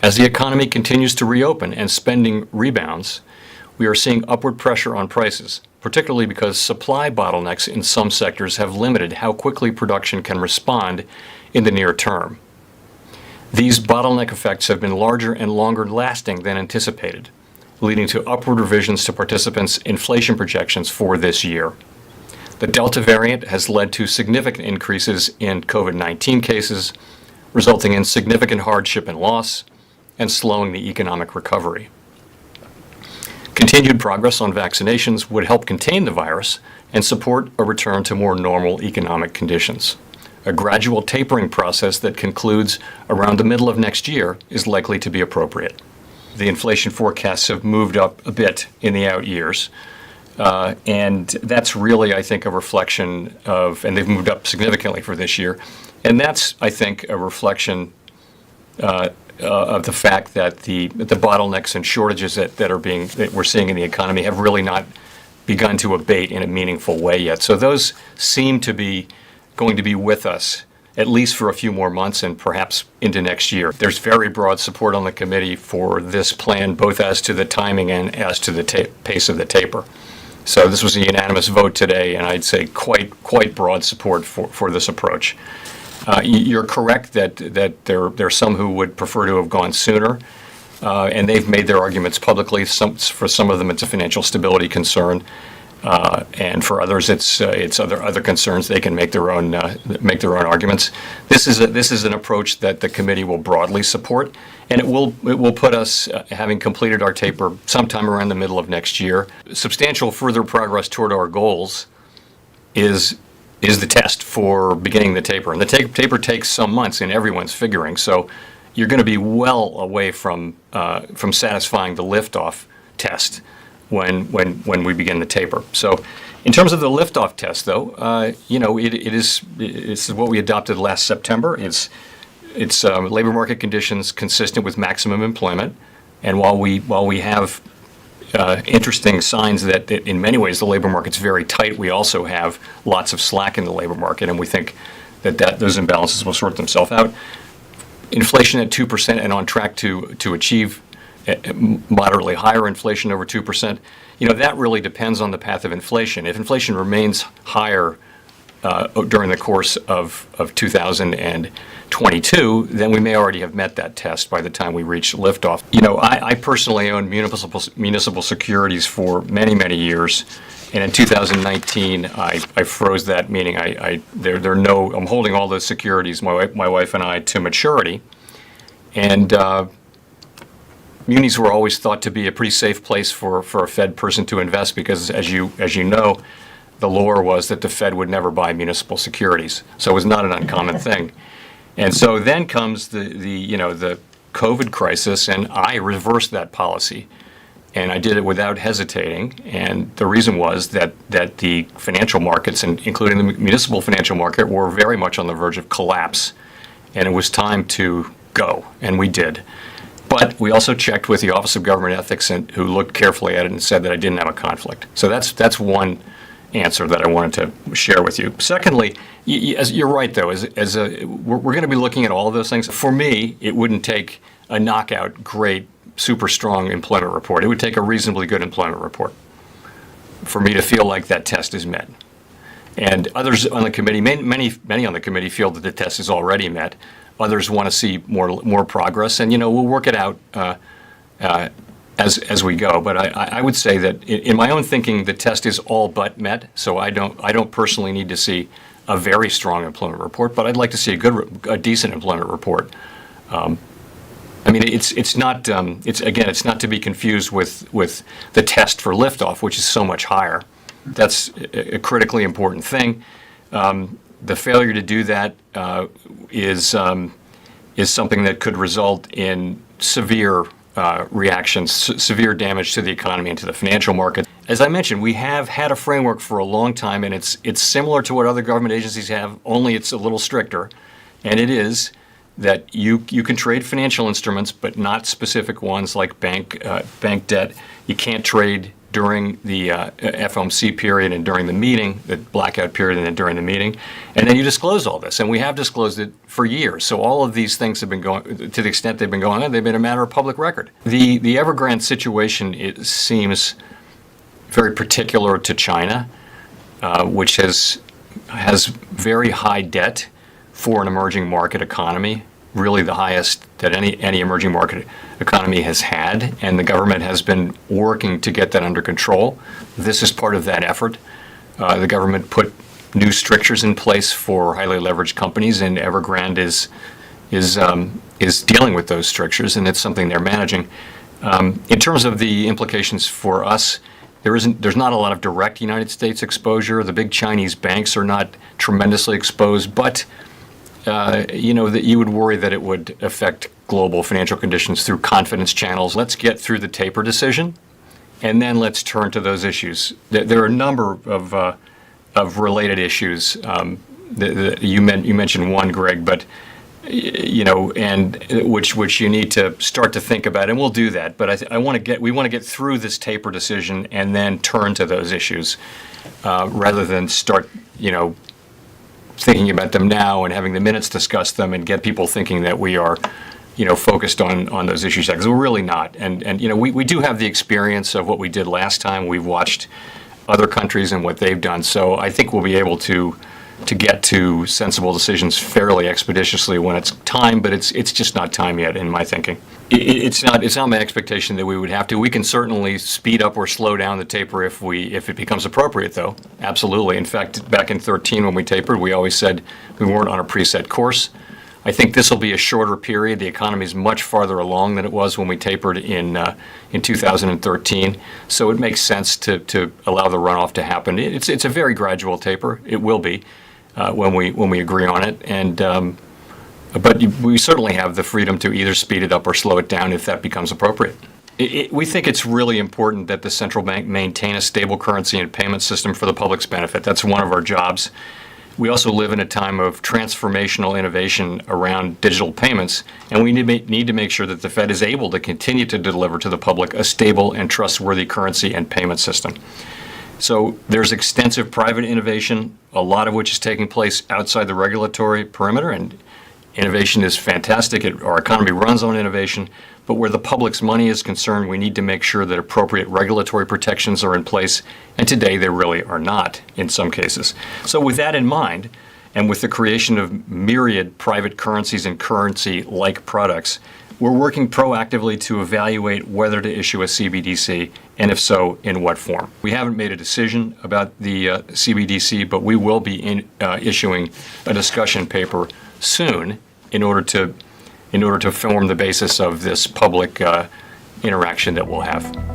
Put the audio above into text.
As the economy continues to reopen and spending rebounds, we are seeing upward pressure on prices, particularly because supply bottlenecks in some sectors have limited how quickly production can respond in the near term. These bottleneck effects have been larger and longer lasting than anticipated, leading to upward revisions to participants' inflation projections for this year. The Delta variant has led to significant increases in COVID-19 cases, resulting in significant hardship and loss, and slowing the economic recovery. Continued progress on vaccinations would help contain the virus and support a return to more normal economic conditions. A gradual tapering process that concludes around the middle of next year is likely to be appropriate. The inflation forecasts have moved up a bit in the out years, and that's really, I think, a reflection of, and they've moved up significantly for this year, and that's, I think, a reflection of the fact that the bottlenecks and shortages that we're seeing in the economy have really not begun to abate in a meaningful way yet. So those seem to be going to be with us at least for a few more months and perhaps into next year. There's very broad support on the committee for this plan, both as to the timing and as to the pace of the taper. So this was a unanimous vote today, and I'd say quite broad support for this approach. You're correct that there are some who would prefer to have gone sooner, and they've made their arguments publicly. For some of them, it's a financial stability concern, and for others, it's other concerns. They can make their own arguments. This is an approach that the committee will broadly support, and it will put us, having completed our taper sometime around the middle of next year. Substantial further progress toward our goals is the test for beginning the taper. And the taper takes some months in everyone's figuring, so you're going to be well away from satisfying the liftoff test when we begin the taper. So in terms of the liftoff test, though, it's what we adopted last September. It's labor market conditions consistent with maximum employment, and while we have interesting signs that in many ways the labor market's very tight, we also have lots of slack in the labor market, and we think that those imbalances will sort themselves out. Inflation at 2% and on track to achieve moderately higher inflation over 2%. That really depends on the path of inflation. If inflation remains higher during the course of 2022, then we may already have met that test by the time we reach liftoff. I personally owned municipal securities for many years, and in 2019 I froze that, meaning I'm holding all those securities, my wife and I, to maturity, and munis were always thought to be a pretty safe place for a Fed person to invest because, as you know, the lore was that the Fed would never buy municipal securities, so it was not an uncommon thing. And so then comes the COVID crisis, and I reversed that policy, and I did it without hesitating. And the reason was that the financial markets, and including the municipal financial market, were very much on the verge of collapse, and it was time to go, and we did. But we also checked with the Office of Government Ethics, who looked carefully at it and said that I didn't have a conflict. So that's one answer that I wanted to share with you. Secondly, you're right, though. We're going to be looking at all of those things. For me, it wouldn't take a knockout, great, super strong employment report. It would take a reasonably good employment report for me to feel like that test is met. And others on the committee, many on the committee, feel that the test is already met. Others want to see more progress, and we'll work it out as we go. But I would say that in my own thinking, the test is all but met. So I don't personally need to see a very strong employment report, but I'd like to see a decent employment report. It's not to be confused with the test for liftoff, which is so much higher. That's a critically important thing. The failure to do that is something that could result in severe reactions, severe damage to the economy and to the financial market. As I mentioned, we have had a framework for a long time, and it's similar to what other government agencies have, only it's a little stricter. And it is that you can trade financial instruments, but not specific ones like bank debt. You can't trade during the FOMC period and during the meeting, the blackout period, and then during the meeting. And then you disclose all this. And we have disclosed it for years. So all of these things have been going, to the extent they've been going on, they've been a matter of public record. The Evergrande situation, it seems very particular to China, which has very high debt for an emerging market economy, really the highest that any emerging market economy has had, and the government has been working to get that under control. This is part of that effort. The government put new strictures in place for highly leveraged companies, and Evergrande is dealing with those strictures, and it's something they're managing. In terms of the implications for us, there's not a lot of direct United States exposure. The big Chinese banks are not tremendously exposed, but that you would worry that it would affect global financial conditions through confidence channels. Let's get through the taper decision, and then let's turn to those issues. There are a number of related issues. You mentioned one, Greg, but and which you need to start to think about, and we'll do that. But we want to get through this taper decision and then turn to those issues, rather than start thinking about them now and having the minutes discuss them and get people thinking that we are focused on those issues, because we're really not. And we do have the experience of what we did last time. We've watched other countries and what they've done, so I think we'll be able to get to sensible decisions fairly expeditiously when it's time, but it's just not time yet in my thinking. It's not my expectation that we would have to. We can certainly speed up or slow down the taper if it becomes appropriate, though. Absolutely. In fact, back in 2013 when we tapered, we always said we weren't on a preset course. I think this will be a shorter period. The economy is much farther along than it was when we tapered in 2013. So it makes sense to allow the runoff to happen. It's a very gradual taper. It will be when we agree on it, but we certainly have the freedom to either speed it up or slow it down if that becomes appropriate. We think it's really important that the central bank maintain a stable currency and payment system for the public's benefit. That's one of our jobs. We also live in a time of transformational innovation around digital payments, and we need to make sure that the Fed is able to continue to deliver to the public a stable and trustworthy currency and payment system. So there's extensive private innovation, a lot of which is taking place outside the regulatory perimeter, and innovation is fantastic. Our economy runs on innovation, but where the public's money is concerned, we need to make sure that appropriate regulatory protections are in place, and today they really are not in some cases. So with that in mind, and with the creation of myriad private currencies and currency-like products, we're working proactively to evaluate whether to issue a CBDC, and if so, in what form. We haven't made a decision about the CBDC, but we will be issuing a discussion paper soon in order to form the basis of this public interaction that we'll have.